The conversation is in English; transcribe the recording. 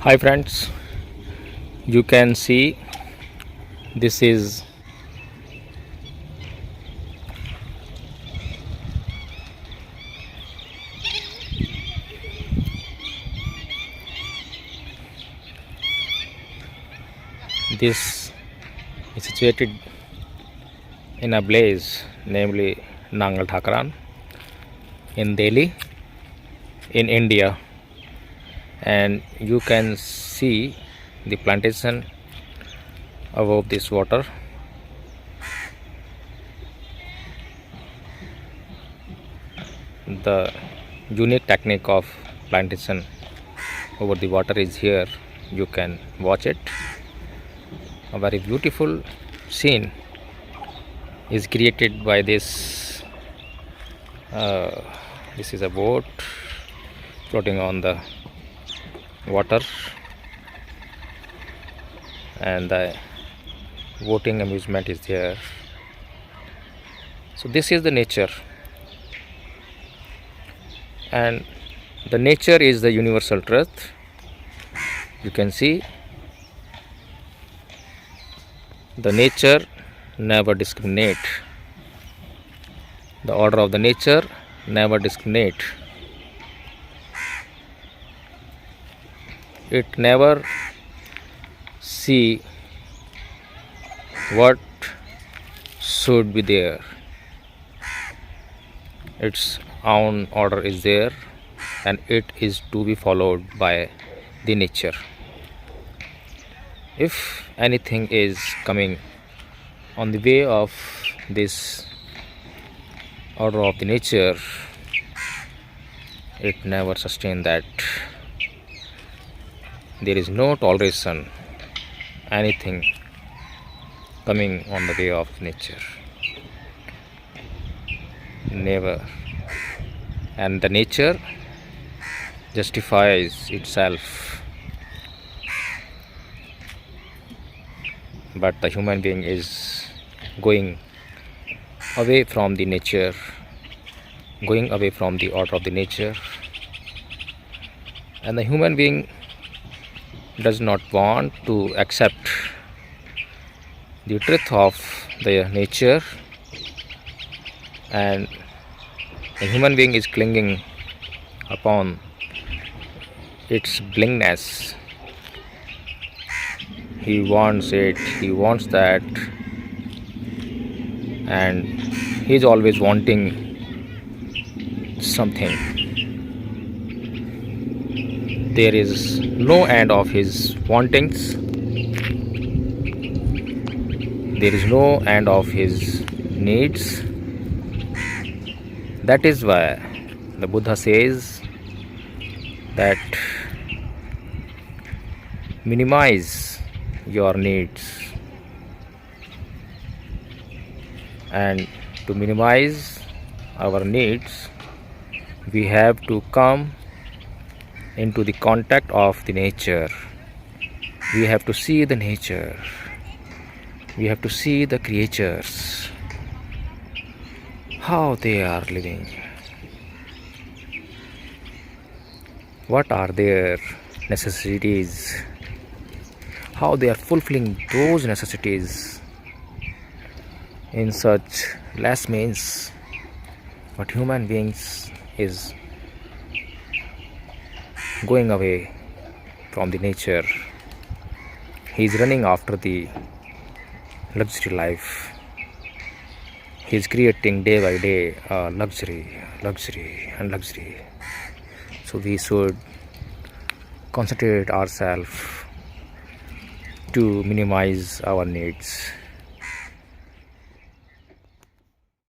Hi friends, you can see this is this is situated in a place namely Nangal Thakran in Delhi in India, and you can see the plantation above this water. The unique technique of plantation over the water is here. You can watch it. A very beautiful scene is created by this. This is a boat floating on the water, and the boating amusement is there. So this is the nature, and the nature is the universal truth. You can see the nature never discriminate. The order of the nature never discriminate. It never see what should be there. Its own order is there, and it is to be followed by the nature. If anything is coming on the way of this order of the nature, it never sustain that. There is no toleration anything coming on the way of nature, never. And the nature justifies itself, but the human being is going away from the nature, going away from the order of the nature, and the human being does not want to accept the truth of the nature, and the human being is clinging upon its blingness. He wants it, he wants that, and he is always wanting something. There is no end of his wantings. There is no end of his needs. That is why the Buddha says that minimize your needs, and to minimize our needs we have to come into the contact of the nature. We have to see the nature. We have to see the creatures, how they are living, what are their necessities, how they are fulfilling those necessities in such less means. But human beings is going away from the nature. He is running after the luxury life. He is creating day by day luxury and luxury. So we should concentrate ourselves to minimize our needs.